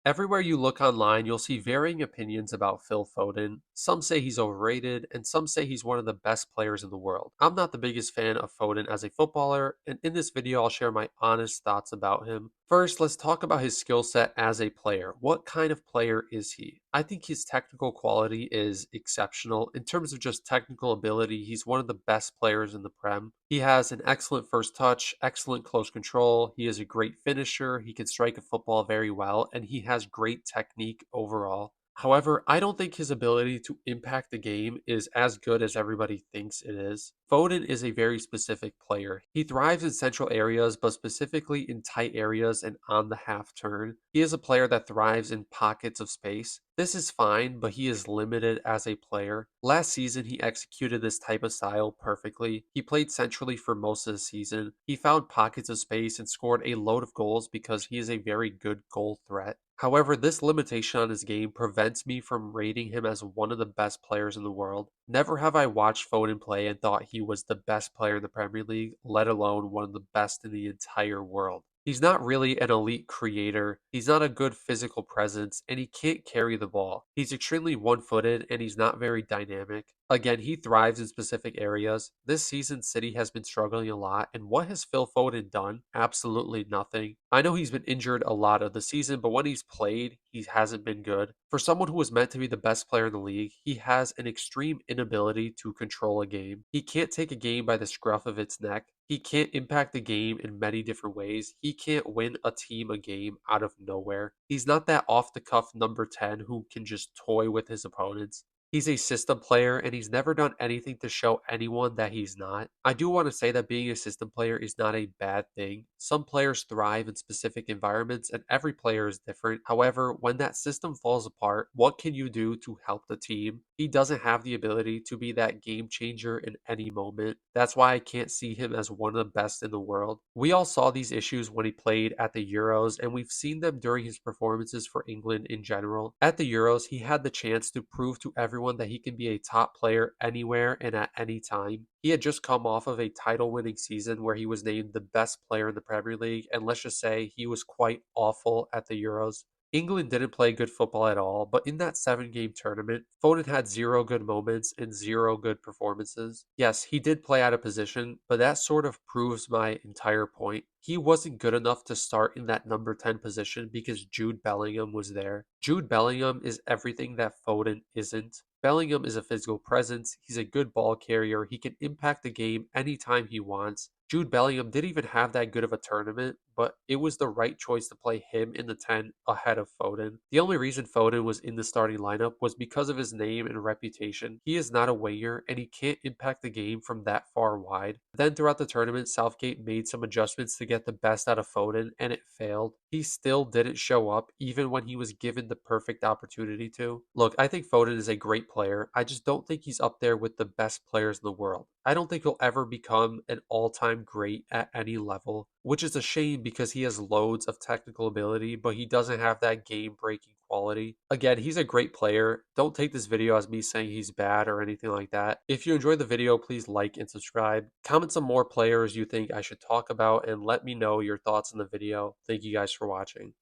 Everywhere you look online, you'll see varying opinions about Phil Foden. Some say he's overrated, and some say he's one of the best players in the world. I'm not the biggest fan of Foden as a footballer, and in this video, I'll share my honest thoughts about him. First, let's talk about his skill set as a player. What kind of player is he? I think his technical quality is exceptional. In terms of just technical ability, he's one of the best players in the Prem. He has an excellent first touch, excellent close control. He is a great finisher. He can strike a football very well, and he has great technique overall. However, I don't think his ability to impact the game is as good as everybody thinks it is. Foden is a very specific player. He thrives in central areas, but specifically in tight areas and on the half turn. He is a player that thrives in pockets of space. This is fine, but he is limited as a player. Last season, he executed this type of style perfectly. He played centrally for most of the season. He found pockets of space and scored a load of goals because he is a very good goal threat. However, this limitation on his game prevents me from rating him as one of the best players in the world. Never have I watched Foden play and thought he was the best player in the Premier League, let alone one of the best in the entire world. He's not really an elite creator, he's not a good physical presence, and he can't carry the ball. He's extremely one footed and he's not very dynamic. Again, he thrives in specific areas. This season, City has been struggling a lot, and what has Phil Foden done? Absolutely nothing. I know he's been injured a lot of the season, but when he's played, he hasn't been good. For someone who was meant to be the best player in the league, he has an extreme inability to control a game. He can't take a game by the scruff of its neck. He can't impact the game in many different ways. He can't win a team a game out of nowhere. He's not that off the cuff number 10 who can just toy with his opponents. He's a system player and he's never done anything to show anyone that he's not. I do want to say that being a system player is not a bad thing. Some players thrive in specific environments and every player is different. However, when that system falls apart, what can you do to help the team? He doesn't have the ability to be that game changer in any moment. That's why I can't see him as one of the best in the world. We all saw these issues when he played at the Euros, and we've seen them during his performances for England in general. At the Euros, he had the chance to prove to everyone that he can be a top player anywhere and at any time. He had just come off of a title winning season where he was named the best player in the Premier League, and let's just say he was quite awful at the Euros. England didn't play good football at all, but in that 7 game tournament, Foden had zero good moments and zero good performances. Yes, he did play out of position, but that sort of proves my entire point. He wasn't good enough to start in that number 10 position because Jude Bellingham was there. Jude Bellingham is everything that Foden isn't. Bellingham is a physical presence, he's a good ball carrier, he can impact the game anytime he wants. Jude Bellingham didn't even have that good of a tournament, but it was the right choice to play him in the 10 ahead of Foden. The only reason Foden was in the starting lineup was because of his name and reputation. He is not a winger and he can't impact the game from that far wide. Then throughout the tournament, Southgate made some adjustments to get the best out of Foden and it failed. He still didn't show up even when he was given the perfect opportunity to. Look, I think Foden is a great player. I just don't think he's up there with the best players in the world. I don't think he'll ever become an all time great at any level, which is a shame because he has loads of technical ability, but he doesn't have that game breaking quality. Again, he's a great player. Don't take this video as me saying he's bad or anything like that. If you enjoyed the video, please like and subscribe. Comment some more players you think I should talk about and let me know your thoughts on the video. Thank you guys for watching.